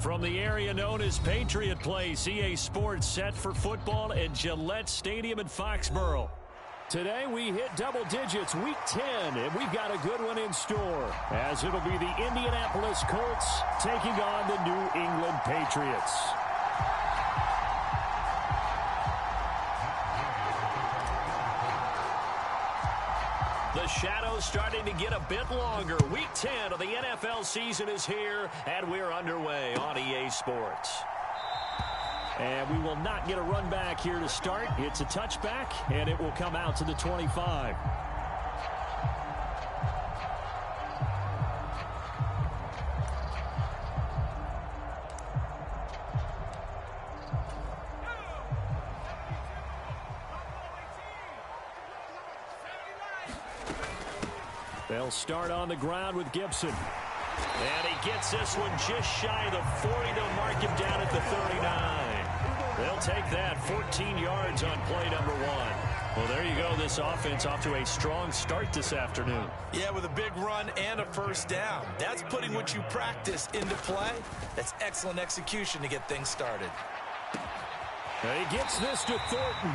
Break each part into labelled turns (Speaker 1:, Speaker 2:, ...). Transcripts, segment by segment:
Speaker 1: From the area known as Patriot Place, EA Sports set for football at Gillette Stadium in Foxborough. Today we hit double digits, Week 10, and we've got a good one in store, as it'll be the Indianapolis Colts taking on the New England Patriots. The shadow's starting to get a bit longer. Week 10 of the NFL season is here, and we're underway on EA Sports. And we will not get a run back here to start. It's a touchback, and it will come out to the 25. They'll start on the ground with Gibson. And he gets this one just shy of the 40. They'll mark him down at the 39. They'll take that 14 yards on play number 1. Well, there you go. This offense off to a strong start this afternoon.
Speaker 2: Yeah, with a big run and a first down. That's putting what you practice into play. That's excellent execution to get things started.
Speaker 1: And he gets this to Thornton.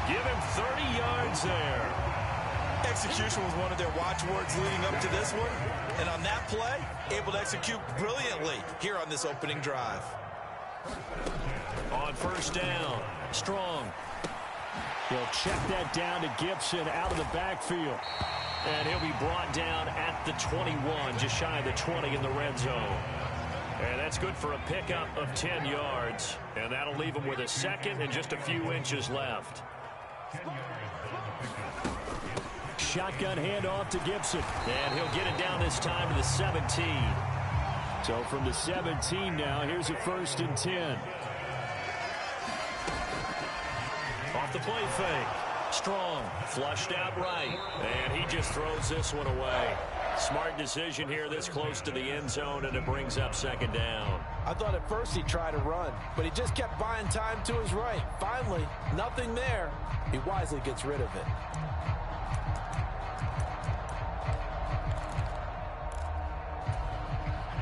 Speaker 1: Give him 30 yards there.
Speaker 2: Execution was one of their watchwords leading up to this one. And on that play, able to execute brilliantly here on this opening drive.
Speaker 1: On first down, Strong. He'll check that down to Gibson out of the backfield. And he'll be brought down at the 21, just shy of the 20 in the red zone. And that's good for a pickup of 10 yards. And that'll leave him with a second and just a few inches left. Shotgun handoff to Gibson. And he'll get it down this time to the 17. So from the 17 now, here's a 1st and 10. Off the play fake. Strong, flushed out right. And he just throws this one away. Smart decision here this close to the end zone, and it brings up 2nd down.
Speaker 3: I thought at first he'd try to run, but he just kept buying time to his right. Finally, nothing there. He wisely gets rid of it.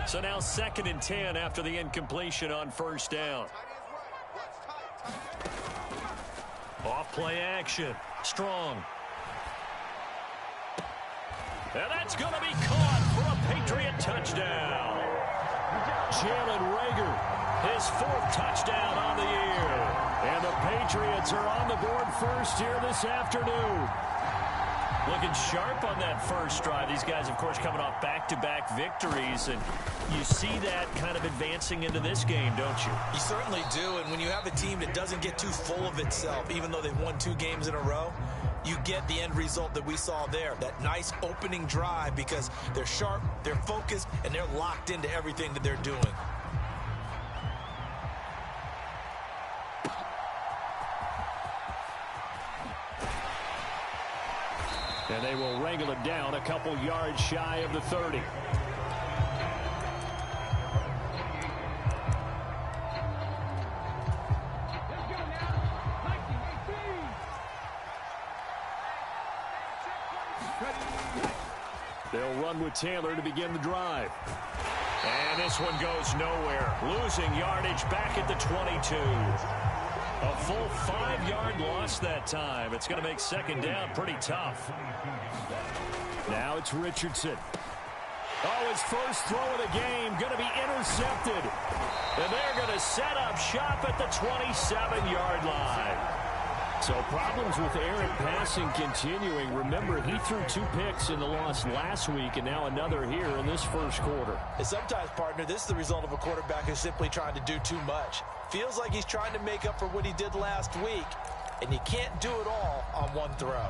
Speaker 1: So now 2nd and 10 after the incompletion on first down. Off play action. Strong. And that's going to be caught for a Patriot touchdown. Jalen Reagor, his 4th touchdown on the year. And the Patriots are on the board first here this afternoon. Looking sharp on that first drive. These guys, of course, coming off back-to-back victories, and you see that kind of advancing into this game, don't you?
Speaker 2: You certainly do, and when you have a team that doesn't get too full of itself, even though they've won 2 games in a row, you get the end result that we saw there, that nice opening drive, because they're sharp, they're focused, and they're locked into everything that they're doing.
Speaker 1: And they will wrangle it down a couple yards shy of the 30. They'll run with Taylor to begin the drive. And this one goes nowhere. Losing yardage back at the 22. A full 5-yard loss that time. It's going to make 2nd down pretty tough. Now it's Richardson. Oh, his first throw of the game going to be intercepted. And they're going to set up shop at the 27-yard line. So problems with errant passing continuing. Remember, he threw 2 picks in the loss last week, and now another here in this first quarter.
Speaker 3: And sometimes, partner, this is the result of a quarterback who's simply trying to do too much. Feels like he's trying to make up for what he did last week, and you can't do it all on one throw.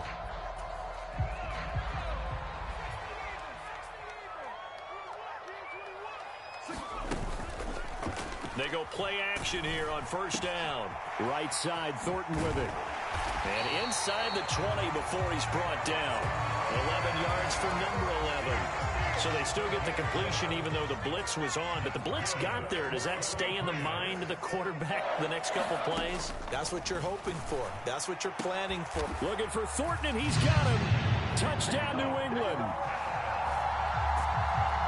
Speaker 1: They go play action here on first down. Right side, Thornton with it. And inside the 20 before he's brought down. 11 yards for number 11. So they still get the completion even though the blitz was on. But the blitz got there. Does that stay in the mind of the quarterback the next couple plays?
Speaker 2: That's what you're hoping for. That's what you're planning for.
Speaker 1: Looking for Thornton, and he's got him. Touchdown, New England.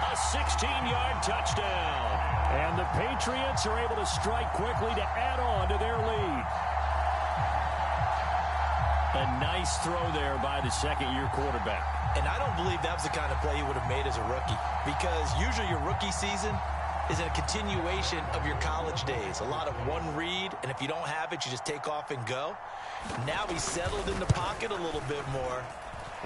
Speaker 1: A 16-yard touchdown. And the Patriots are able to strike quickly to add on to their lead. A nice throw there by the second-year quarterback.
Speaker 2: And I don't believe that was the kind of play he would have made as a rookie, because usually your rookie season is a continuation of your college days. A lot of one read, and if you don't have it, you just take off and go. Now he's settled in the pocket a little bit more,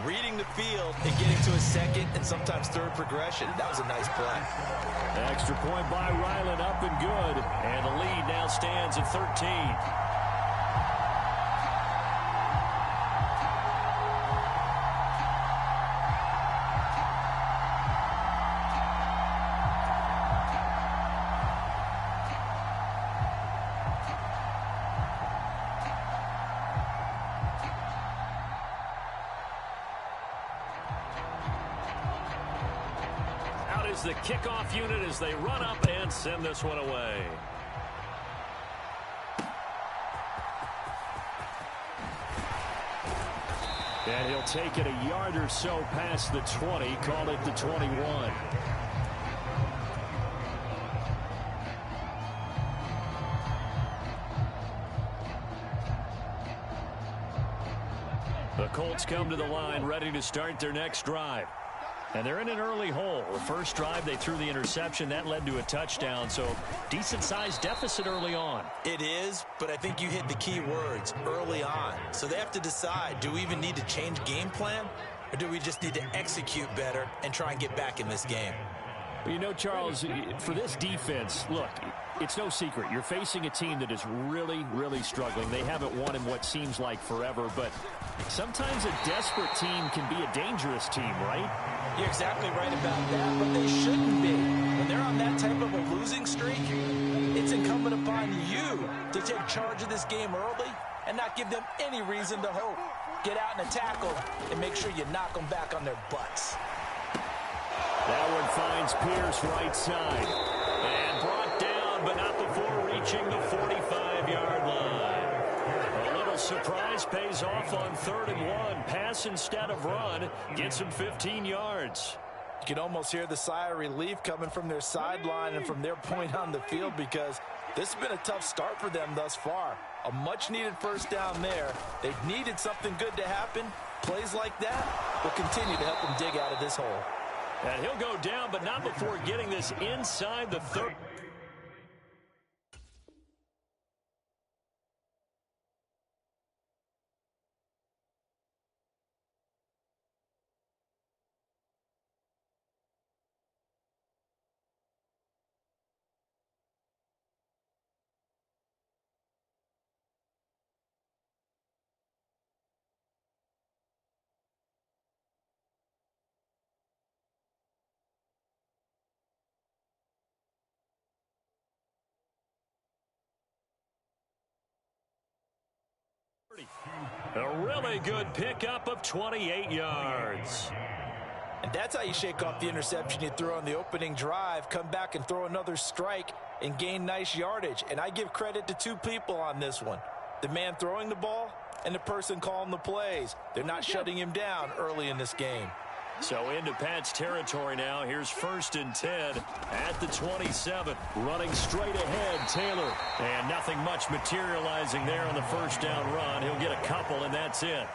Speaker 2: reading the field and getting to a second and sometimes third progression. That was a nice play.
Speaker 1: Extra point by Ryland, up and good. And the lead now stands at 13. The kickoff unit as they run up and send this one away. And he'll take it a yard or so past the 20, call it the 21. The Colts come to the line ready to start their next drive. And they're in an early hole. The first drive, they threw the interception. That led to a touchdown, so decent-sized deficit early on.
Speaker 2: It is, but I think you hit the key words, early on. So they have to decide, do we even need to change game plan, or do we just need to execute better and try and get back in this game?
Speaker 1: You know, Charles, for this defense, look, it's no secret. You're facing a team that is really, really struggling. They haven't won in what seems like forever, but sometimes a desperate team can be a dangerous team, right?
Speaker 2: You're exactly right about that, but they shouldn't be. When they're on that type of a losing streak, it's incumbent upon you to take charge of this game early and not give them any reason to hope. Get out and tackle and make sure you knock them back on their butts.
Speaker 1: That one finds Pierce right side. And brought down, but not before reaching the 45-yard line. A little surprise pays off on 3rd and 1. Pass instead of run. Gets him 15 yards.
Speaker 2: You can almost hear the sigh of relief coming from their sideline and from their point on the field, because this has been a tough start for them thus far. A much-needed first down there. They've needed something good to happen. Plays like that will continue to help them dig out of this hole.
Speaker 1: And he'll go down, but not before getting this inside the 30. A really good pickup of 28 yards.
Speaker 2: And that's how you shake off the interception you threw on the opening drive, come back and throw another strike and gain nice yardage. And I give credit to two people on this one. The man throwing the ball and the person calling the plays. They're not shutting him down early in this game.
Speaker 1: So into Pat's territory now. Here's 1st and 10 at the 27. Running straight ahead, Taylor. And nothing much materializing there on the first down run. He'll get a couple, and that's it.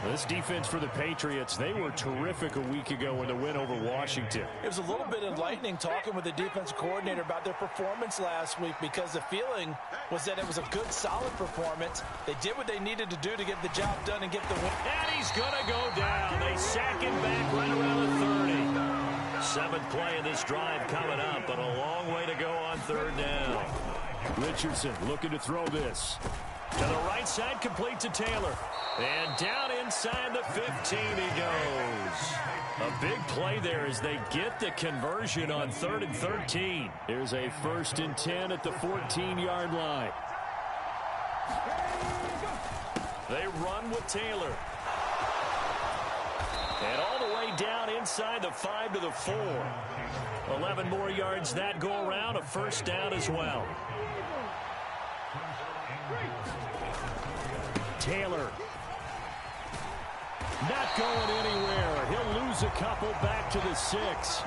Speaker 1: This defense for the Patriots, they were terrific a week ago in the win over Washington.
Speaker 2: It was a little bit enlightening talking with the defensive coordinator about their performance last week, because the feeling was that it was a good, solid performance. They did what they needed to do to get the job done and get the win.
Speaker 1: And he's going to go down. They sack him back right around the 30. 7th play of this drive coming up, but a long way to go on 3rd down. Richardson looking to throw this. To the right side, complete to Taylor. And down inside the 15 he goes. A big play there as they get the conversion on 3rd and 13. Here's a 1st and 10 at the 14-yard line. They run with Taylor. And all the way down inside the 5 to the 4. 11 more yards that go around, a first down as well. Taylor. Not going anywhere. He'll lose a couple back to the 6.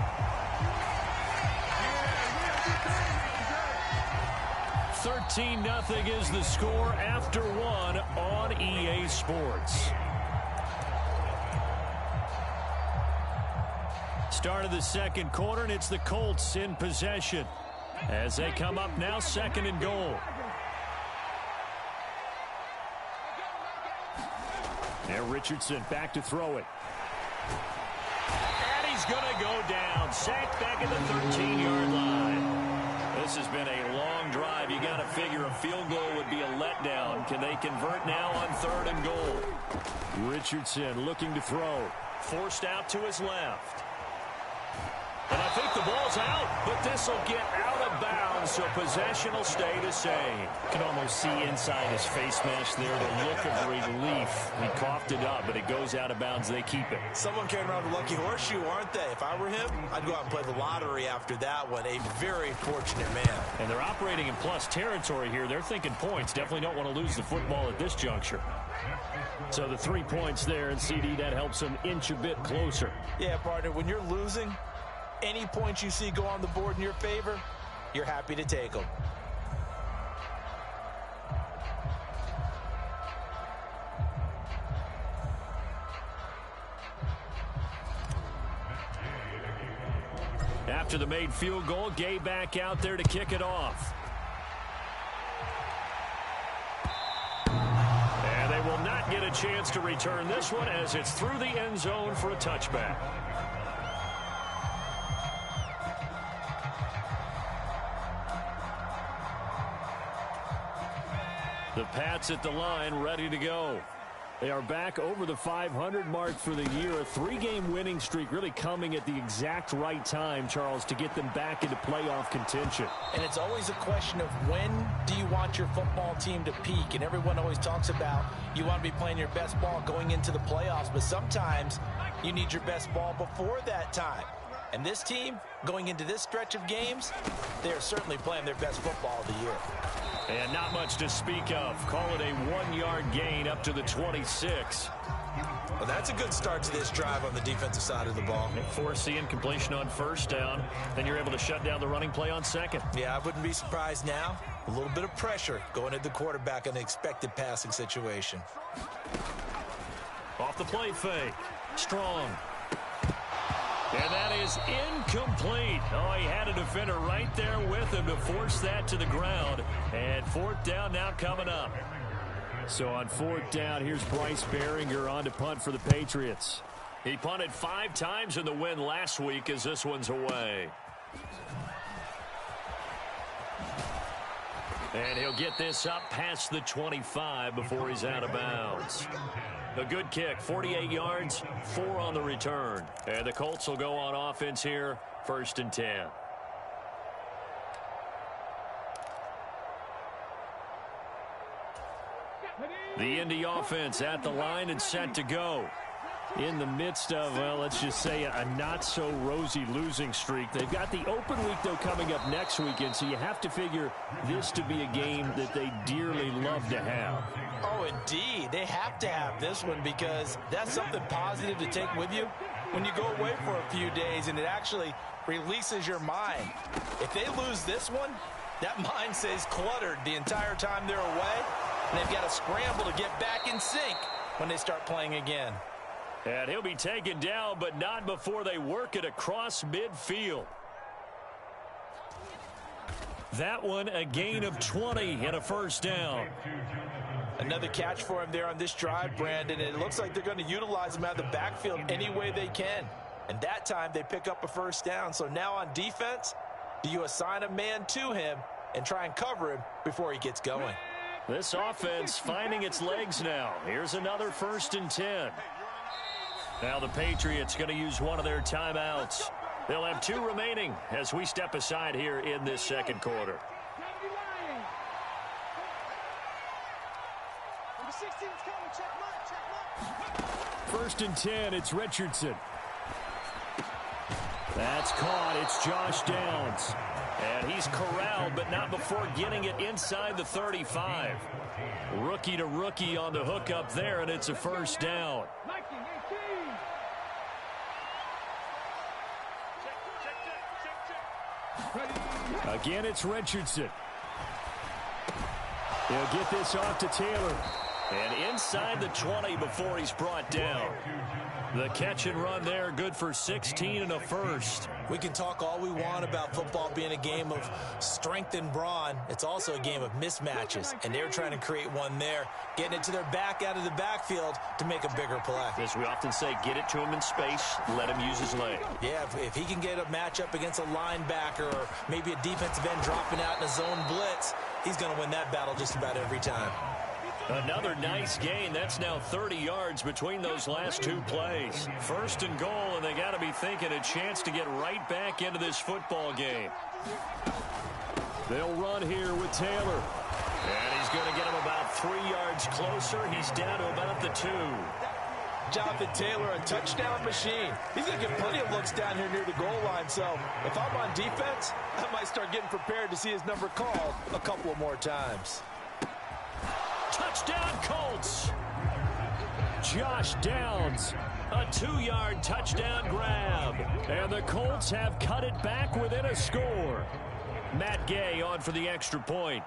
Speaker 1: 13-0 is the score after one on EA Sports. Start of the second quarter, and it's the Colts in possession as they come up now, 2nd and goal. There, Richardson back to throw it. And he's going to go down. Sacked back at the 13-yard line. This has been a long drive. You got to figure a field goal would be a letdown. Can they convert now on 3rd and goal? Richardson looking to throw. Forced out to his left. And I think the ball's out, but this will get out of bounds, so possession will stay the same.
Speaker 4: You can almost see inside his face mask there the look of relief. He coughed it up, but it goes out of bounds. They keep it.
Speaker 3: Someone came around with a lucky horseshoe, aren't they? If I were him, I'd go out and play the lottery after that one. A very fortunate man.
Speaker 4: And they're operating in plus territory here. They're thinking points. Definitely don't want to lose the football at this juncture. So the 3 points there, and CD, that helps them inch a bit closer.
Speaker 3: Yeah, partner, when you're losing, any points you see go on the board in your favor, you're happy to take them.
Speaker 1: After the made field goal, Gay back out there to kick it off. And they will not get a chance to return this one as it's through the end zone for a touchback. The Pats at the line, ready to go. They are back over the 500 mark for the year. A 3-game winning streak really coming at the exact right time, Charles, to get them back into playoff contention.
Speaker 3: And it's always a question of when do you want your football team to peak? And everyone always talks about you want to be playing your best ball going into the playoffs, but sometimes you need your best ball before that time. And this team, going into this stretch of games, they are certainly playing their best football of the year.
Speaker 1: And not much to speak of. Call it a 1-yard gain up to the 26.
Speaker 3: Well, that's a good start to this drive on the defensive side of the ball.
Speaker 1: Force the incompletion on 1st down. Then you're able to shut down the running play on 2nd.
Speaker 3: Yeah, I wouldn't be surprised now. A little bit of pressure going at the quarterback in an expected passing situation.
Speaker 1: Off the play fake. Strong. And that is incomplete. Oh, he had a defender right there with him to force that to the ground. And 4th down now coming up. So on 4th down, here's Bryce Baringer on to punt for the Patriots. He punted 5 times in the win last week as this one's away. And he'll get this up past the 25 before he's out of bounds. A good kick, 48 yards, 4 on the return. And the Colts will go on offense here, 1st and 10. The Indy offense at the line and set to go. In the midst of, well, let's just say a not-so-rosy losing streak. They've got the open week, though, coming up next weekend, so you have to figure this to be a game that they dearly love to have.
Speaker 3: Oh, indeed. They have to have this one because that's something positive to take with you when you go away for a few days, and it actually releases your mind. If they lose this one, that mind stays cluttered the entire time they're away, and they've got to scramble to get back in sync when they start playing again.
Speaker 1: And he'll be taken down, but not before they work it across midfield. That one, a gain of 20 and a 1st down.
Speaker 3: Another catch for him there on this drive, Brandon. It looks like they're going to utilize him out of the backfield any way they can. And that time they pick up a 1st down. So now on defense, do you assign a man to him and try and cover him before he gets going?
Speaker 1: This offense finding its legs now. Here's another 1st and 10. Now the Patriots going to use one of their timeouts. They'll have 2 remaining as we step aside here in this second quarter. First and 10, it's Richardson. That's caught. It's Josh Downs. And he's corralled, but not before getting it inside the 35. Rookie to rookie on the hook up there, and it's a 1st down.
Speaker 4: Again, it's Richardson. He'll get this off to Taylor.
Speaker 1: And inside the 20 before he's brought down. The catch and run there, good for 16 and a first.
Speaker 2: We can talk all we want about football being a game of strength and brawn. It's also a game of mismatches, and they're trying to create one there, getting it to their back out of the backfield to make a bigger play.
Speaker 1: As we often say, get it to him in space, let him use his leg.
Speaker 2: Yeah, if he can get a matchup against a linebacker or maybe a defensive end dropping out in a zone blitz, he's going to win that battle just about every time.
Speaker 1: Another nice gain. That's now 30 yards between those last two plays. First and goal, and they got to be thinking a chance to get right back into this football game.
Speaker 4: They'll run here with Taylor.
Speaker 1: And he's going to get him about 3 yards closer. He's down to about the 2.
Speaker 3: Jonathan Taylor, a touchdown machine. He's going to get plenty of looks down here near the goal line. So if I'm on defense, I might start getting prepared to see his number called a couple of more times.
Speaker 1: Touchdown, Colts.
Speaker 4: Josh Downs.
Speaker 1: A 2-yard touchdown grab.
Speaker 4: And the Colts have cut it back within a score.
Speaker 1: Matt Gay on for the extra point.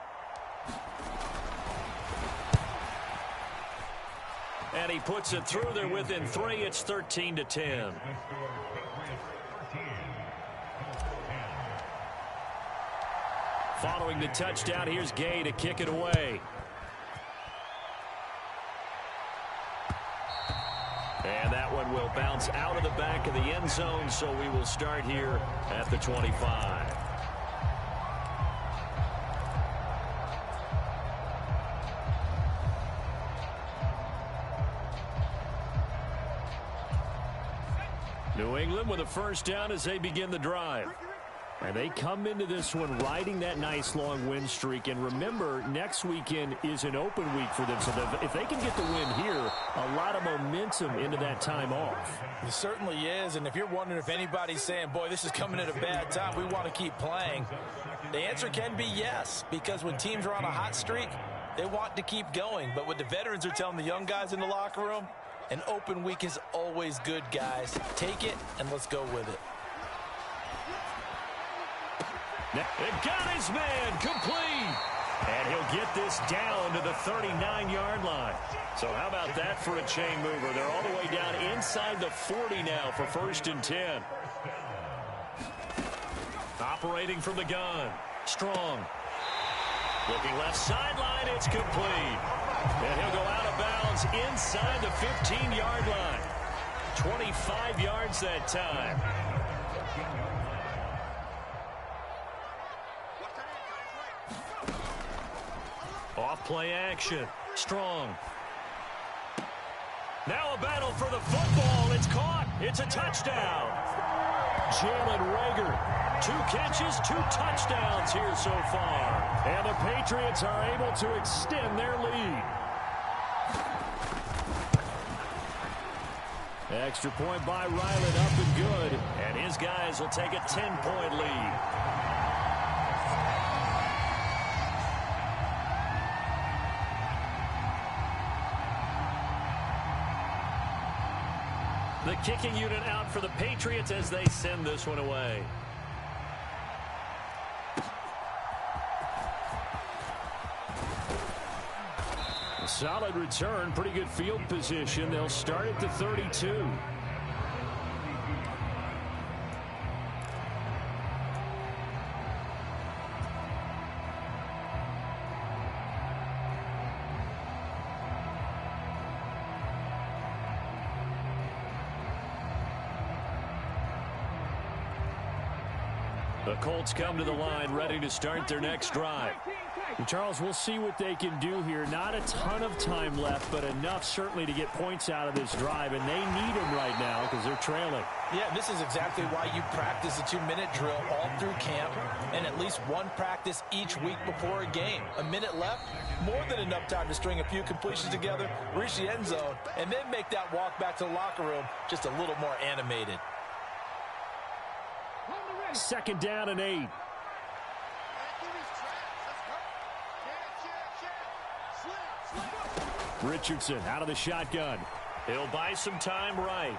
Speaker 1: And he puts it through there within 3. It's 13-10. Following the touchdown, here's Gay to kick it away. And that one will bounce out of the back of the end zone, so we will start here at the 25. New England with a first down as they begin the drive.
Speaker 4: And they come into this one riding that nice long win streak. And remember, next weekend is an open week for them. So if they can get the win here, a lot of momentum into that time off.
Speaker 3: It certainly is. And if you're wondering if anybody's saying, boy, this is coming at a bad time, we want to keep playing, the answer can be yes. Because when teams are on a hot streak, they want to keep going. But what the veterans are telling the young guys in the locker room, an open week is always good, guys. Take it and let's go with it.
Speaker 1: It got his man complete. And he'll get this down to the 39-yard line. So how about that for a chain mover? They're all the way down inside the 40 now for 1st and 10. Operating from the gun. Strong. Looking left sideline. It's complete. And he'll go out of bounds inside the 15-yard line. 25 yards that time. Off play action. Strong. Now a battle for the football. It's caught. It's a touchdown.
Speaker 4: Jalen Reagor.
Speaker 1: 2 catches, 2 touchdowns here so far.
Speaker 4: And the Patriots are able to extend their lead. Extra point by Ryland, up and good.
Speaker 1: And his guys will take a 10-point lead. The kicking unit out for the Patriots as they send this one away.
Speaker 4: A solid return, pretty good field position. They'll start at the 32.
Speaker 1: The Colts come to the line ready to start their next drive.
Speaker 4: And Charles, we'll see what they can do here. Not a ton of time left, but enough certainly to get points out of this drive. And they need them right now because they're trailing.
Speaker 3: Yeah, this is exactly why you practice a 2-minute drill all through camp and at least one practice each week before a game. A minute left, more than enough time to string a few completions together, reach the end zone, and then make that walk back to the locker room just a little more animated.
Speaker 4: 2nd down and 8. Richardson out of the shotgun.
Speaker 1: He'll buy some time right.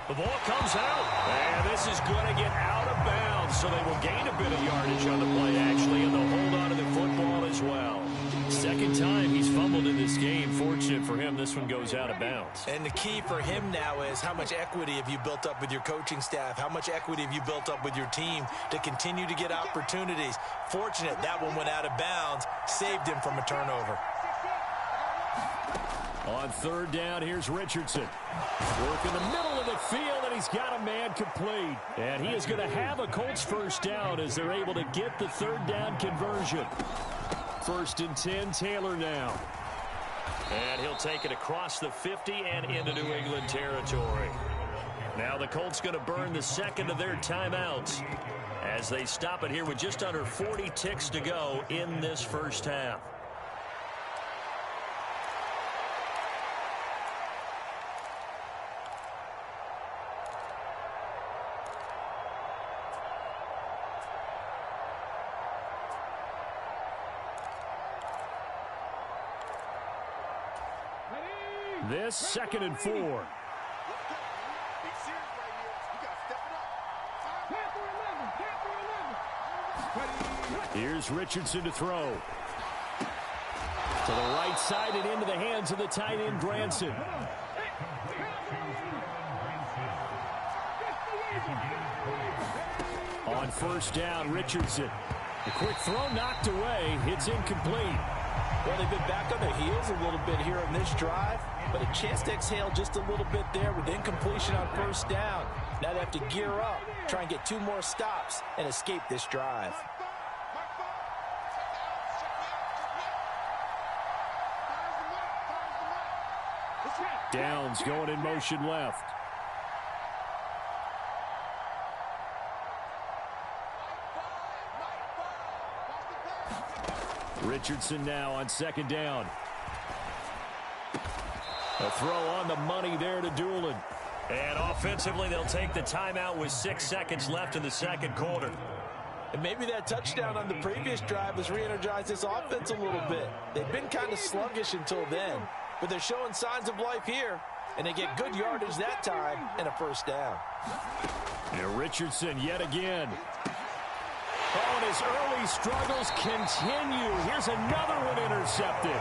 Speaker 1: The ball comes out. And this is going to get out of bounds. so they will gain a bit of yardage on the play, actually, and they'll hold on to the football as well.
Speaker 4: Second time he's fumbled in this game. Fortunate for him, this one goes out of bounds.
Speaker 2: And the key for him now is how much equity have you built up with your coaching staff? How much equity have you built up with your team to continue to get opportunities? Fortunate that one went out of bounds, saved him from a turnover.
Speaker 4: On third down, here's Richardson. Work in the middle of the field, and he's got a man complete. And he is going to have a Colts first down as they're able to get the third down conversion. 1st and 10, Taylor now.
Speaker 1: And he'll take it across the 50 and into New England territory. Now the Colts going to burn the second of their timeouts as they stop it here with just under 40 ticks to go in this first half.
Speaker 4: This 2nd and 4. Here's Richardson to throw. To the right side and into the hands of the tight end, Granson. On first down, Richardson. The quick throw knocked away. It's incomplete.
Speaker 3: Well, they've been back on their heels a little bit here on this drive, but a chance to exhale just a little bit there with incompletion on first down. Now they have to gear up, try and get 2 more stops, and escape this drive.
Speaker 4: Downs going in motion left. Richardson now on 2nd down. A throw on the money there to Doolin.
Speaker 1: And offensively, they'll take the timeout with 6 seconds left in the second quarter.
Speaker 3: And maybe that touchdown on the previous drive has re-energized this offense a little bit. They've been kind of sluggish until then, but they're showing signs of life here, and they get good yardage that time and a first down.
Speaker 4: And Richardson yet again. Oh, and his early struggles continue. Here's another one intercepted.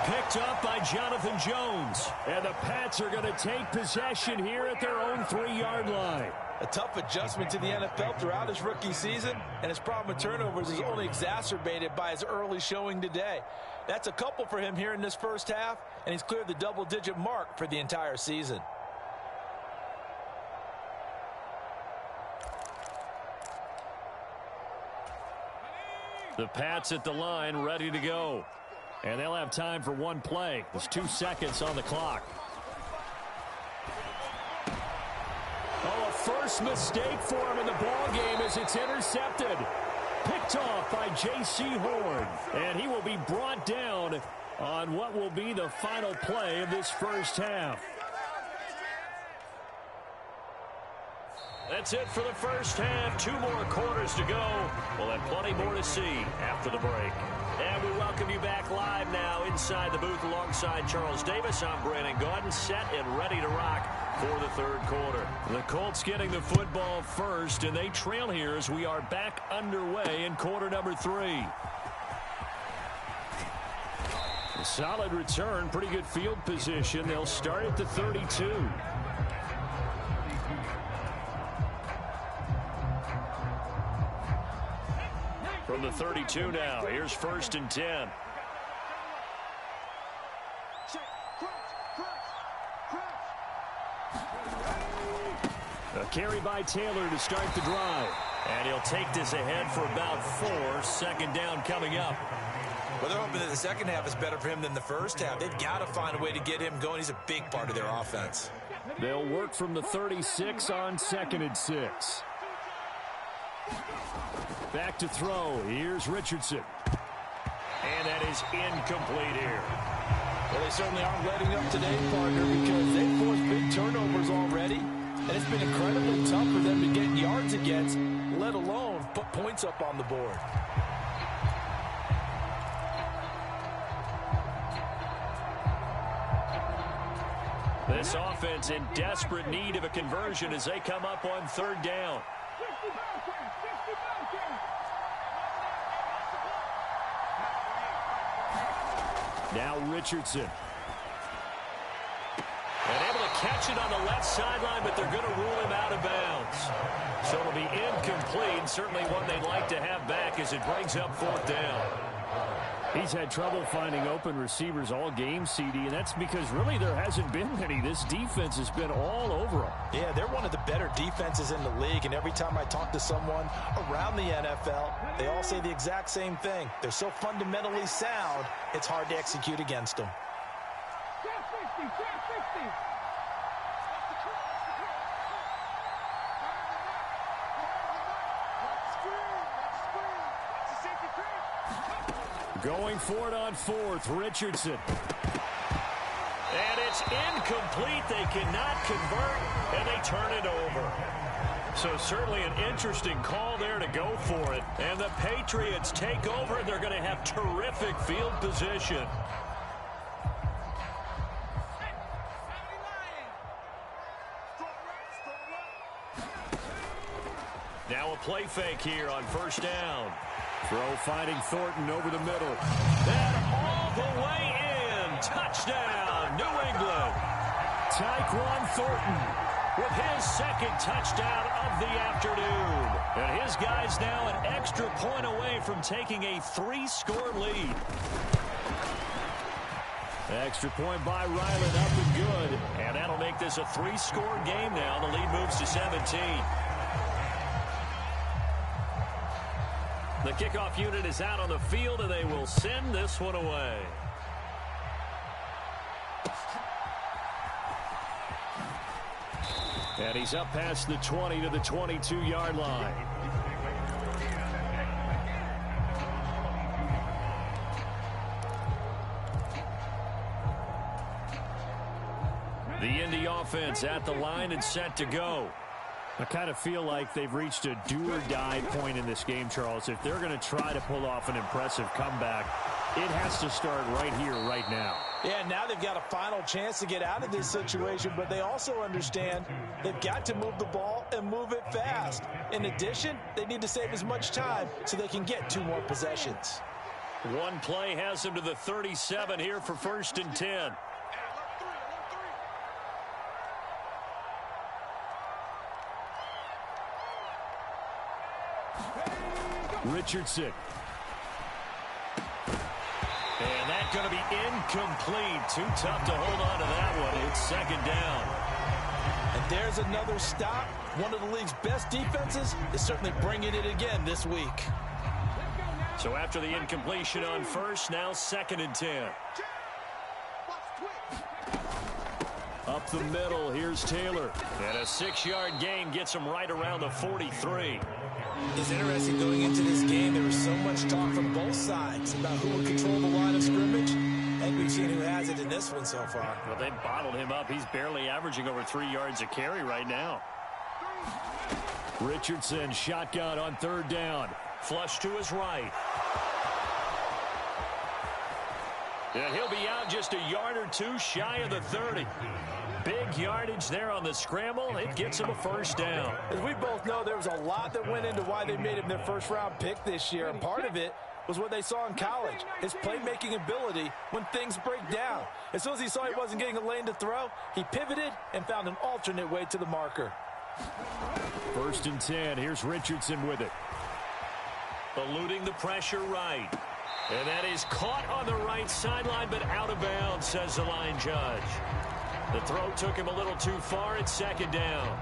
Speaker 4: Picked up by Jonathan Jones. And the Pats are going to take possession here at their own 3-yard line.
Speaker 3: A tough adjustment to the NFL throughout his rookie season, and his problem with turnovers is only exacerbated by his early showing today. That's a couple for him here in this first half, and he's cleared the double-digit mark for the entire season.
Speaker 4: The Pats at the line, ready to go. And they'll have time for one play. There's 2 seconds on the clock. Oh, a first mistake for him in the ball game as it's intercepted. Picked off by J.C. Horn. And he will be brought down on what will be the final play of this first half.
Speaker 1: That's it for the first half. 2 more quarters to go. We'll have plenty more to see after the break. And we welcome you back live now inside the booth alongside Charles Davis. I'm Brandon Gaudin, set and ready to rock for the third quarter. The Colts getting the football first, and they trail here as we are back underway in quarter number 3.
Speaker 4: A solid return, pretty good field position. They'll start at the 32.
Speaker 1: From the 32 now, here's 1st and 10.
Speaker 4: A carry by Taylor to start the drive.
Speaker 1: And he'll take this ahead for about 4. 2nd down coming up.
Speaker 2: Well, they're hoping that the second half is better for him than the first half. They've got to find a way to get him going. He's a big part of their offense.
Speaker 4: They'll work from the 36 on 2nd and 6. Back to throw. Here's Richardson.
Speaker 1: And that is incomplete here.
Speaker 3: Well, they certainly aren't letting up today, partner, because they've forced big turnovers already. And it's been incredibly tough for them to get yards against, let alone put points up on the board.
Speaker 1: This offense in desperate need of a conversion as they come up on 3rd down.
Speaker 4: Now Richardson.
Speaker 1: And able to catch it on the left sideline, but they're going to rule him out of bounds. So it'll be incomplete. Certainly one they'd like to have back as it brings up 4th down.
Speaker 4: He's had trouble finding open receivers all game, CD, and that's because really there hasn't been many. This defense has been all over them.
Speaker 3: Yeah, they're one of the better defenses in the league, and every time I talk to someone around the NFL, they all say the exact same thing. They're so fundamentally sound, it's hard to execute against them.
Speaker 4: Going for it on 4th, Richardson.
Speaker 1: And it's incomplete. They cannot convert, and they turn it over. So certainly an interesting call there to go for it. And the Patriots take over, and they're going to have terrific field position. Now a play fake here on 1st down.
Speaker 4: Throw finding Thornton over the middle.
Speaker 1: And all the way in. Touchdown, New England.
Speaker 4: Tyquan Thornton
Speaker 1: with his 2nd touchdown of the afternoon. And his guys now an extra point away from taking a 3-score lead.
Speaker 4: Extra point by Ryland, up and good.
Speaker 1: And that'll make this a 3-score game now. The lead moves to 17. The kickoff unit is out on the field, and they will send this one away.
Speaker 4: And he's up past the 20 to the 22-yard line.
Speaker 1: The Indy offense at the line and set to go.
Speaker 4: I kind of feel like they've reached a do-or-die point in this game, Charles. If they're going to try to pull off an impressive comeback, it has to start right here, right now.
Speaker 3: Yeah, now they've got a final chance to get out of this situation, but they also understand they've got to move the ball and move it fast. In addition, they need to save as much time so they can get 2 more possessions.
Speaker 1: One play has them to the 37 here for 1st and 10.
Speaker 4: Richardson.
Speaker 1: And that's going to be incomplete. Too tough to hold on to that one. It's 2nd down.
Speaker 3: And there's another stop. One of the league's best defenses is certainly bringing it again this week.
Speaker 1: So after the incompletion on 1st, now 2nd and 10.
Speaker 4: Up the middle, here's Taylor.
Speaker 1: And a 6-yard gain gets him right around the 43.
Speaker 2: It's interesting going into this game. There was so much talk from both sides about who would control the line of scrimmage. And we've seen who has it in this one so far.
Speaker 1: Well, they bottled him up. He's barely averaging over 3 yards a carry right now.
Speaker 4: Richardson shotgun on 3rd down.
Speaker 1: Flush to his right. And he'll be out just a yard or 2 shy of the 30. Big yardage there on the scramble. It gets him a 1st down.
Speaker 3: As we both know, there was a lot that went into why they made him their 1st-round pick this year. And part of it was what they saw in college, his playmaking ability when things break down. As soon as he saw he wasn't getting a lane to throw, he pivoted and found an alternate way to the marker.
Speaker 4: 1st and 10. Here's Richardson with it.
Speaker 1: Eluding the pressure right. And that is caught on the right sideline, but out of bounds, says the line judge. The throw took him a little too far. It's 2nd down.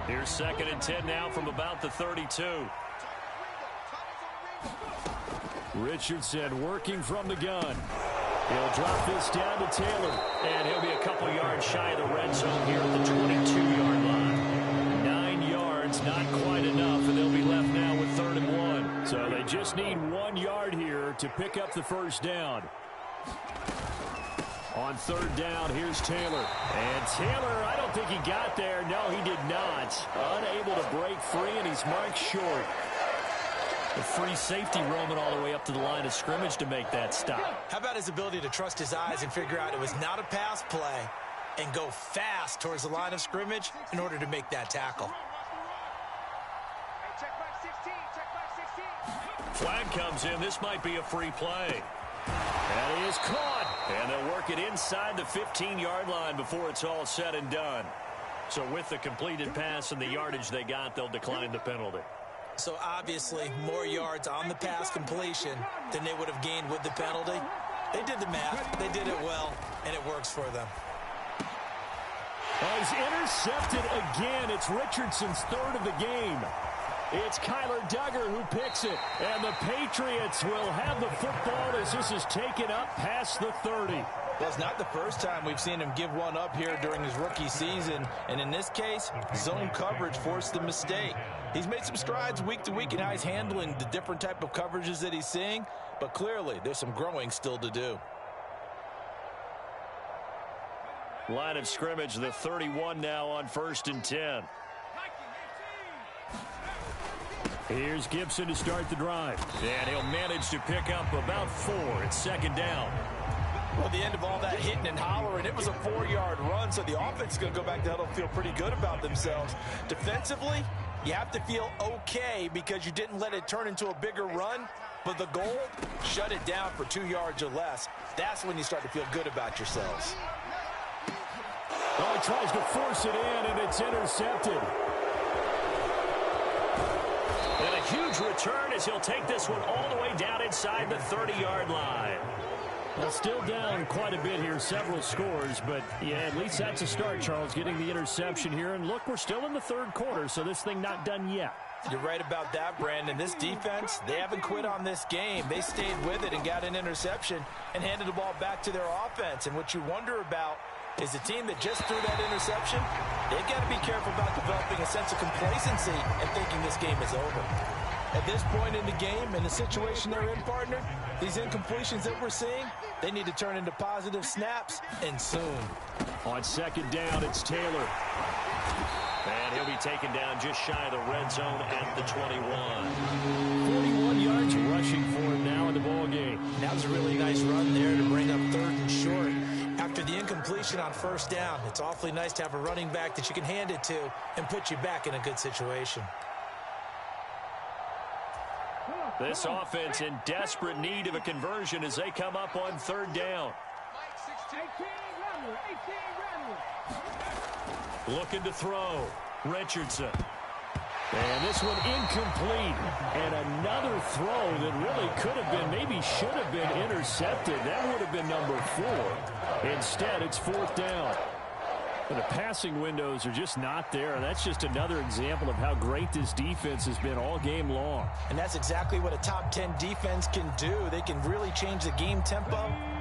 Speaker 1: Here's 2nd and 10 now from about the 32.
Speaker 4: Richardson working from the gun. He'll drop this down to Taylor.
Speaker 1: And he'll be a couple yards shy of the red zone here at the 22-yard line. 9 yards, not quite enough, and they'll be left now with 3rd and 1.
Speaker 4: So they just need 1 yard here to pick up the 1st down. On 3rd down, here's Taylor. And Taylor, I don't think he got there. No, he did not. Unable to break free, and he's marked short.
Speaker 1: The free safety roaming all the way up to the line of scrimmage to make that stop.
Speaker 2: How about his ability to trust his eyes and figure out it was not a pass play and go fast towards the line of scrimmage in order to make that tackle?
Speaker 1: Flag comes in. This might be a free play. That is caught. And they'll work it inside the 15-yard line before it's all said and done. So with the completed pass and the yardage they got, they'll decline the penalty.
Speaker 2: So obviously more yards on the pass completion than they would have gained with the penalty. They did the math. They did it well, and it works for them.
Speaker 4: Oh, he's intercepted again. It's Richardson's third of the game. It's Kyler Duggar who picks it. And the Patriots will have the football as this is taken up past the 30.
Speaker 3: Well, it's not the first time we've seen him give one up here during his rookie season. And in this case, zone coverage forced the mistake. He's made some strides week to week in how he's handling the different type of coverages that he's seeing. But clearly, there's some growing still to do.
Speaker 1: Line of scrimmage, the 31 now on 1st and 10.
Speaker 4: Here's Gibson to start the drive.
Speaker 1: And he'll manage to pick up about 4. It's 2nd down.
Speaker 3: Well, at the end of all that hitting and hollering, it was a 4-yard run, so the offense is going to go back to huddle and feel pretty good about themselves. Defensively, you have to feel okay because you didn't let it turn into a bigger run, but the goal, shut it down for 2 yards or less. That's when you start to feel good about yourselves.
Speaker 4: Oh, he tries to force it in, and it's intercepted.
Speaker 1: And a huge return as he'll take this one all the way down inside the 30-yard line.
Speaker 4: Well, still down quite a bit here, several scores, but yeah, at least that's a start, Charles, getting the interception here. And look, we're still in the third quarter, so this thing not done yet.
Speaker 3: You're right about that, Brandon. This defense, they haven't quit on this game. They stayed with it and got an interception and handed the ball back to their offense. And what you wonder about is the team that just threw that interception, they've got to be careful about developing a sense of complacency and thinking this game is over. At this point in the game and the situation they're in, partner, these incompletions that we're seeing, they need to turn into positive snaps, and soon.
Speaker 4: On 2nd down, it's Taylor.
Speaker 1: And he'll be taken down just shy of the red zone at the 21.
Speaker 4: 41 yards rushing for him now in the ball game.
Speaker 2: That was a really nice run there to bring up 3rd and short. After the incompletion on 1st down, it's awfully nice to have a running back that you can hand it to and put you back in a good situation.
Speaker 1: This offense in desperate need of a conversion as they come up on 3rd down. Looking to throw. Richardson.
Speaker 4: And this one incomplete. And another throw that really could have been, maybe should have been intercepted. That would have been number 4. Instead, it's 4th down. And the passing windows are just not there. And that's just another example of how great this defense has been all game long.
Speaker 2: And that's exactly what a top 10 defense can do. They can really change the game tempo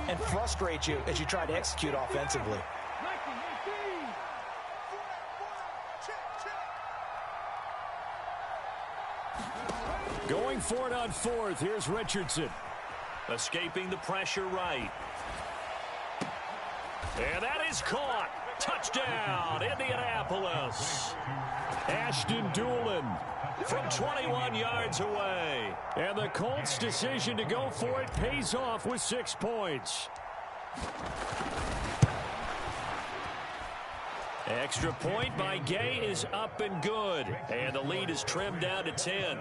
Speaker 2: and frustrate you as you try to execute offensively.
Speaker 4: Going for it on 4th. Here's Richardson.
Speaker 1: Escaping the pressure right. And that is caught. Touchdown, Indianapolis.
Speaker 4: Ashton Dulin
Speaker 1: from 21 yards away.
Speaker 4: And the Colts' decision to go for it pays off with 6 points.
Speaker 1: Extra point by Gay is up and good. And the lead is trimmed down to 10.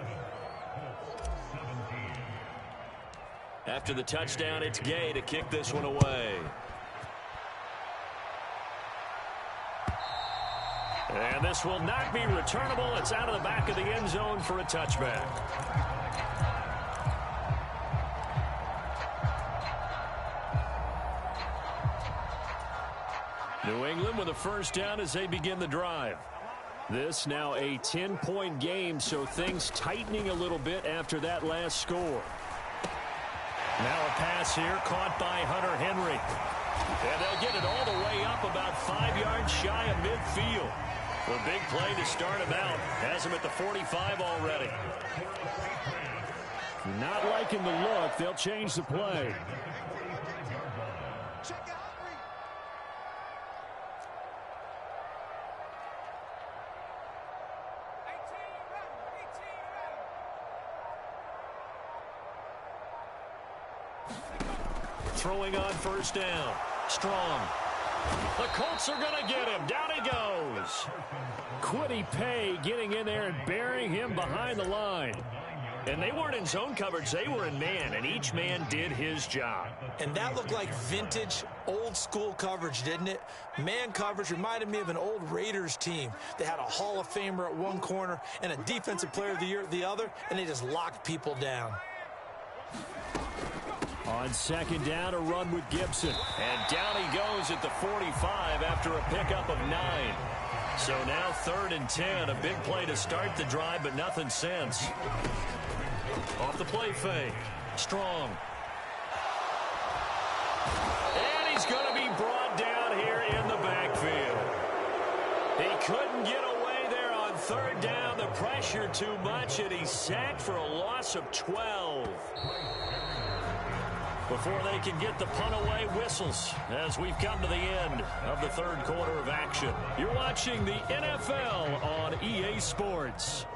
Speaker 1: After the touchdown, it's Gay to kick this one away. And this will not be returnable. It's out of the back of the end zone for a touchback. New England with a 1st down as they begin the drive. This now a 10-point game, so things tightening a little bit after that last score. Now a pass here caught by Hunter Henry. And they'll get it all the way up about 5 yards shy of midfield. The big play to start him out. Has him at the 45 already.
Speaker 4: Not liking the look. They'll change the play.
Speaker 1: Throwing on 1st down. Strong. The Colts are going to get him. Down he goes.
Speaker 4: Kwity Paye getting in there and burying him behind the line.
Speaker 1: And they weren't in zone coverage. They were in man, and each man did his job.
Speaker 2: And that looked like vintage, old-school coverage, didn't it? Man coverage reminded me of an old Raiders team. They had a Hall of Famer at one corner and a Defensive Player of the Year at the other, and they just locked people down.
Speaker 4: On second down, a run with Gibson.
Speaker 1: And down he goes at the 45 after a pickup of 9. So now 3rd and 10. A big play to start the drive, but nothing since. Off the play fake. Strong. And he's going to be brought down here in the backfield. He couldn't get away there on 3rd down. The pressure too much, and he's sacked for a loss of 12. Before they can get the punt away, whistles as we've come to the end of the 3rd quarter of action. You're watching the NFL on EA Sports.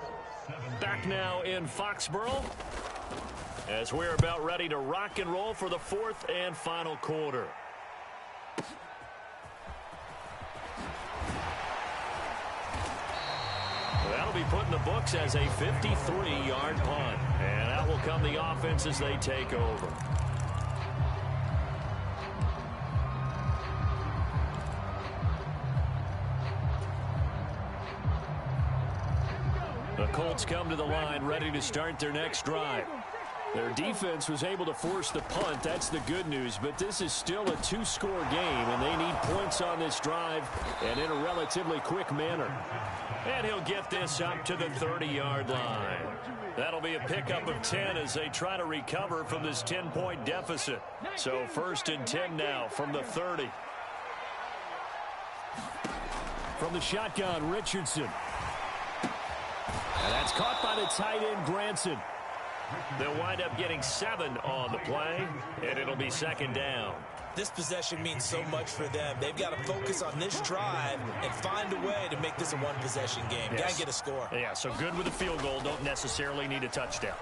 Speaker 1: Back now in Foxborough as we're about ready to rock and roll for the 4th and final quarter. That'll be put in the books as a 53-yard punt. And out will come the offense as they take over. The Colts come to the line ready to start their next drive. Their defense was able to force the punt. That's the good news. But this is still a 2-score game, and they need points on this drive and in a relatively quick manner. And he'll get this up to the 30-yard line. That'll be a pickup of 10 as they try to recover from this 10-point deficit. So 1st and 10 now from the 30.
Speaker 4: From the shotgun, Richardson. And that's caught by the tight end, Granson.
Speaker 1: They'll wind up getting 7 on the play, and it'll be 2nd down.
Speaker 2: This possession means so much for them. They've got to focus on this drive and find a way to make this a one-possession game.
Speaker 1: Yes.
Speaker 2: Got to get a score.
Speaker 1: Yeah, so good with a field goal. Don't necessarily need a touchdown.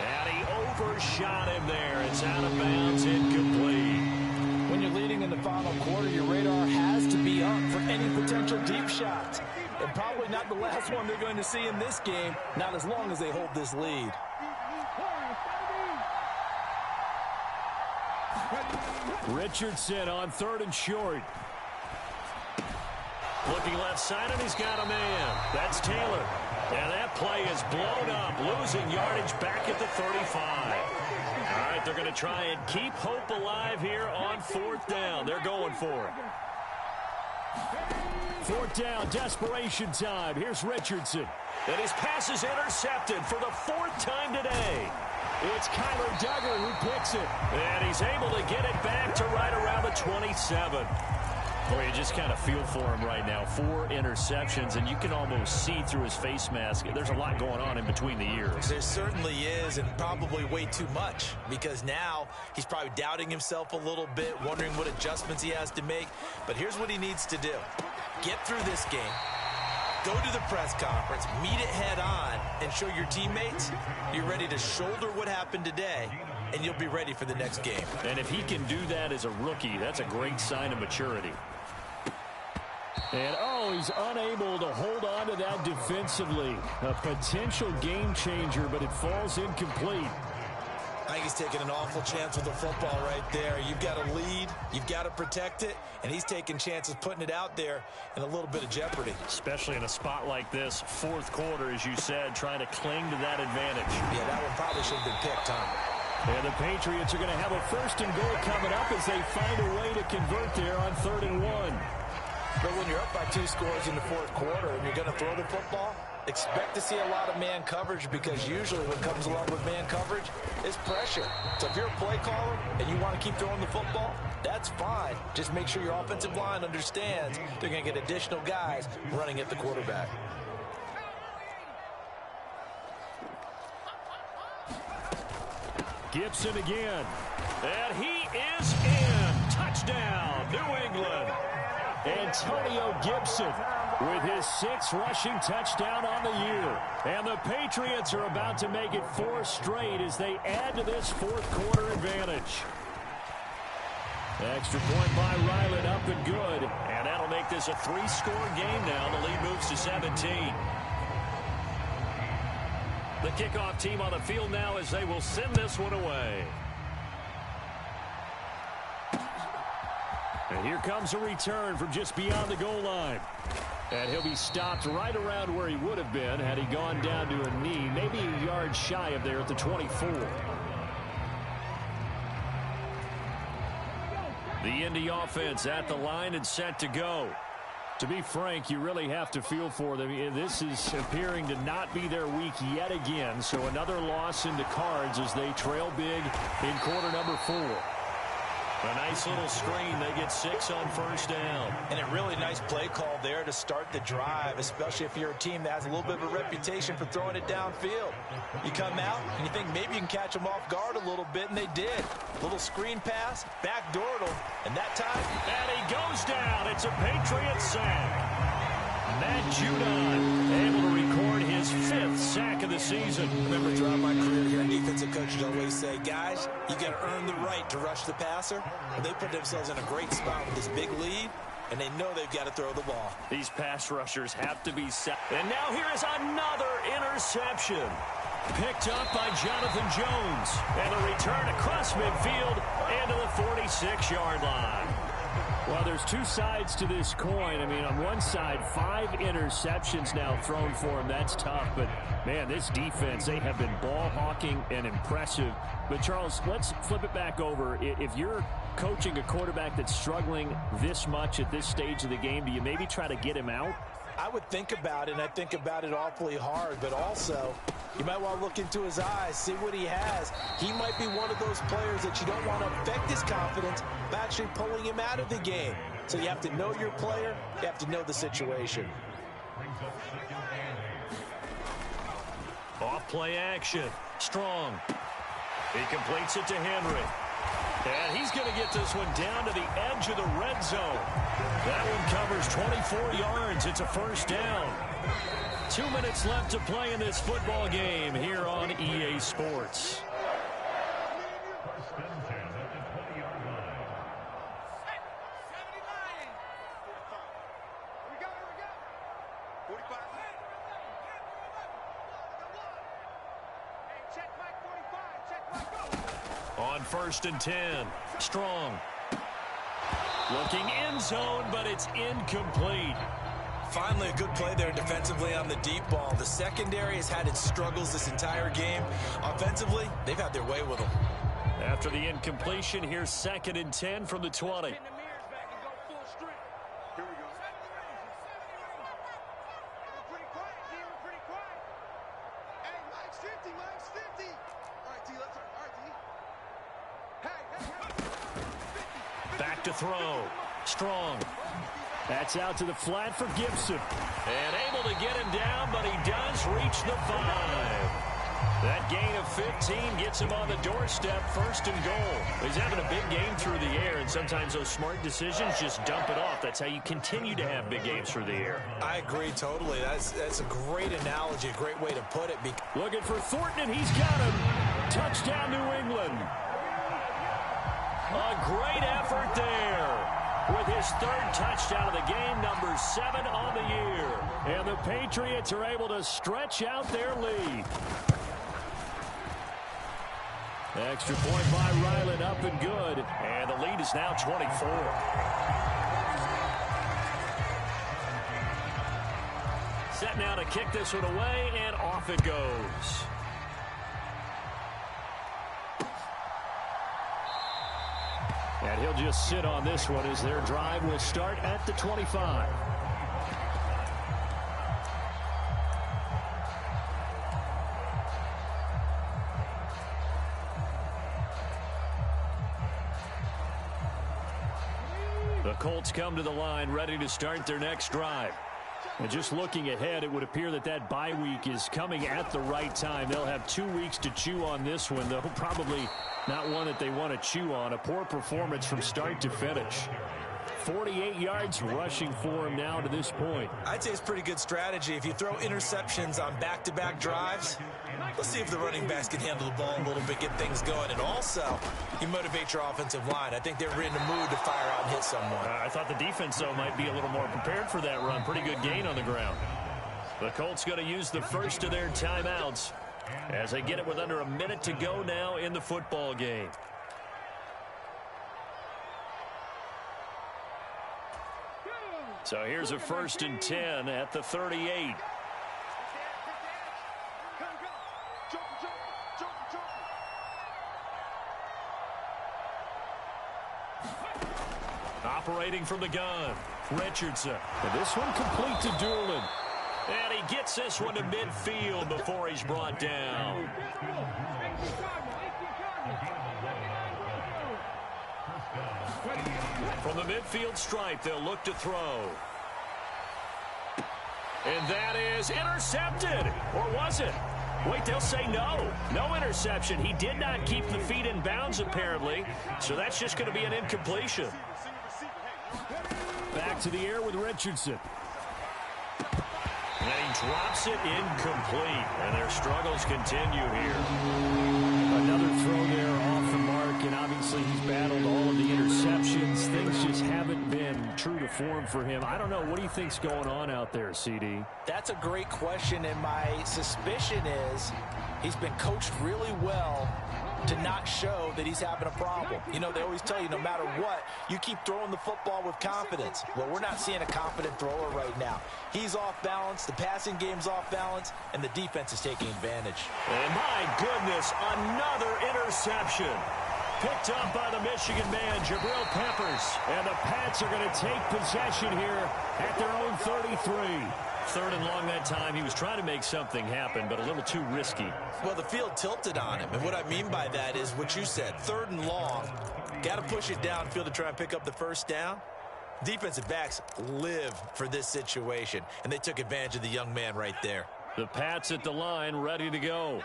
Speaker 1: And he overshot him there. It's out of bounds, incomplete.
Speaker 3: When you're leading in the final quarter, your radar has to be up for any potential deep shots. And probably not the last one they're going to see in this game, not as long as they hold this lead.
Speaker 4: Richardson on 3rd and short.
Speaker 1: Looking left side, and he's got a man. That's Taylor. And that play is blown up, losing yardage back at the 35. All right, they're going to try and keep hope alive here on 4th down. They're going for it.
Speaker 4: 4th down, desperation time. Here's Richardson.
Speaker 1: And his pass is intercepted for the 4th time today.
Speaker 4: It's Kyler Duggar who picks it.
Speaker 1: And he's able to get it back to right around the 27. Boy, you just kind of feel for him right now. 4 interceptions, and you can almost see through his face mask. There's a lot going on in between the ears.
Speaker 2: There certainly is, and probably way too much, because now he's probably doubting himself a little bit, wondering what adjustments he has to make. But here's what he needs to do. Get through this game, go to the press conference, meet it head on, and show your teammates you're ready to shoulder what happened today, and you'll be ready for the next game.
Speaker 1: And if he can do that as a rookie, that's a great sign of maturity.
Speaker 4: And, he's unable to hold on to that defensively. A potential game changer, but it falls incomplete.
Speaker 2: I think he's taking an awful chance with the football right there. You've got to lead, you've got to protect it, and he's taking chances putting it out there in a little bit of jeopardy.
Speaker 1: Especially in a spot like this, 4th quarter, as you said, trying to cling to that advantage.
Speaker 2: Yeah, that one probably should have been picked, huh?
Speaker 4: And the Patriots are going to have a 1st and goal coming up as they find a way to convert there on 3rd and 1.
Speaker 3: But when you're up by 2 scores in the 4th quarter and you're going to throw the football, expect to see a lot of man coverage, because usually what comes along with man coverage is pressure. So if you're a play caller and you want to keep throwing the football, that's fine. Just make sure your offensive line understands they're going to get additional guys running at the quarterback.
Speaker 4: Gibson again.
Speaker 1: And he is in. Touchdown, New England.
Speaker 4: Antonio Gibson with his 6th rushing touchdown on the year. And the Patriots are about to make it 4 straight as they add to this 4th quarter advantage. Extra point by Ryland, up and good.
Speaker 1: And that'll make this a 3-score game now. The lead moves to 17. The kickoff team on the field now as they will send this one away.
Speaker 4: And here comes a return from just beyond the goal line. And he'll be stopped right around where he would have been had he gone down to a knee, maybe a yard shy of there at the 24. The Indy offense at the line and set to go. To be frank, you really have to feel for them. This is appearing to not be their week yet again. So another loss in the cards as they trail big in quarter number 4.
Speaker 1: A nice little screen. They get 6 on first down.
Speaker 3: And a really nice play call there to start the drive, especially if you're a team that has a little bit of a reputation for throwing it downfield. You come out and you think maybe you can catch them off guard a little bit, and they did. Little screen pass, backdoored them, and that time...
Speaker 1: And he goes down. It's a Patriot sack. Matt Judon able to record his 5th sack of the season.
Speaker 2: Remember, throughout my career here, defensive coaches always say, guys, you got to earn the right to rush the passer. And they put themselves in a great spot with this big lead, and they know they've got to throw the ball.
Speaker 1: These pass rushers have to be set. And now here is another interception. Picked up by Jonathan Jones. And a return across midfield into the 46-yard line.
Speaker 4: Well, there's two sides to this coin. I mean, on one side, 5 interceptions now thrown for him. That's tough. But, man, this defense, they have been ball hawking and impressive. But, Charles, let's flip it back over. If you're coaching a quarterback that's struggling this much at this stage of the game, do you maybe try to get him out?
Speaker 3: I would think about it, and I think about it awfully hard. But also, you might want to look into his eyes, see what he has. He might be one of those players that you don't want to affect his confidence by actually pulling him out of the game. So you have to know your player. You have to know the situation.
Speaker 1: Off play action. Strong. He completes it to Henry. And he's going to get this one down to the edge of the red zone. That one covers 24 yards. It's a first down. 2 minutes left to play in this football game here on EA Sports. On 1st and 10, Strong. Looking end zone, but it's incomplete.
Speaker 2: Finally, a good play there defensively on the deep ball. The secondary has had its struggles this entire game. Offensively, they've had their way with them.
Speaker 1: After the incompletion, here's 2nd and 10 from the 20. Back to throw. Strong.
Speaker 4: That's out to the flat for Gibson.
Speaker 1: And able to get him down, but he does reach the 5. That gain of 15 gets him on the doorstep, 1st and goal. He's having a big game through the air, and sometimes those smart decisions just dump it off. That's how you continue to have big games through the air.
Speaker 2: I agree totally. That's a great analogy, a great way to put it.
Speaker 4: Looking for Thornton, and he's got him. Touchdown, New England.
Speaker 1: A great effort there with his 3rd touchdown of the game, number 7 on the year.
Speaker 4: And the Patriots are able to stretch out their lead. Extra point by Ryland, up and good.
Speaker 1: And the lead is now 24. Set now to kick this one away, and off it goes.
Speaker 4: And he'll just sit on this one as their drive will start at the 25. The Colts come to the line ready to start their next drive. And just looking ahead, it would appear that that bye week is coming at the right time. They'll have 2 weeks to chew on this one, though probably not one that they want to chew on. A poor performance from start to finish. 48 yards rushing for him now to this point.
Speaker 2: I'd say it's pretty good strategy. If you throw interceptions on back-to-back drives, let's see if the running backs can handle the ball a little bit, get things going. And also, you motivate your offensive line. I think they're in the mood to fire out and hit someone.
Speaker 1: I thought the defense, though, might be a little more prepared for that run. Pretty good gain on the ground. The Colts going to use the first of their timeouts as they get it with under a minute to go now in the football game. So here's a 1st and 10 at the 38. Operating from the gun, Richardson.
Speaker 4: And this one complete to Doolan.
Speaker 1: And he gets this one to midfield before he's brought down. From the midfield stripe, they'll look to throw. And that is intercepted. Or was it? Wait, they'll say no. No interception. He did not keep the feet in bounds, apparently. So that's just going to be an incompletion.
Speaker 4: Back to the air with Richardson.
Speaker 1: And he drops it incomplete. And their struggles continue here.
Speaker 4: Another throw there off the mark, and obviously he's battled all of the interceptions. Things just haven't been true to form for him. I don't know. What do you think's going on out there, CD?
Speaker 3: That's a great question, and my suspicion is he's been coached really well to not show that he's having a problem. You know, they always tell you no matter what, you keep throwing the football with confidence. Well, we're not seeing a confident thrower right now. He's off balance, the passing game's off balance, and the defense is taking advantage.
Speaker 1: And my goodness, another interception. Picked up by the Michigan man, Jabril Peppers.
Speaker 4: And the Pats are going to take possession here at their own 33.
Speaker 1: 3rd and long that time. He was trying to make something happen, but a little too risky.
Speaker 2: Well, the field tilted on him. And what I mean by that is what you said. 3rd and long. Got to push it downfield to try and pick up the first down. Defensive backs live for this situation. And they took advantage of the young man right there.
Speaker 1: The Pats at the line, ready to go.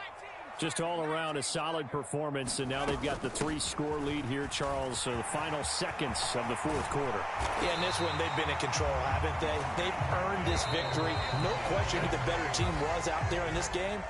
Speaker 4: Just all around a solid performance, and now they've got the 3-score lead here, Charles. So the final seconds of the 4th quarter.
Speaker 3: Yeah, in this one, they've been in control, haven't they? They've earned this victory. No question who the better team was out there in this game.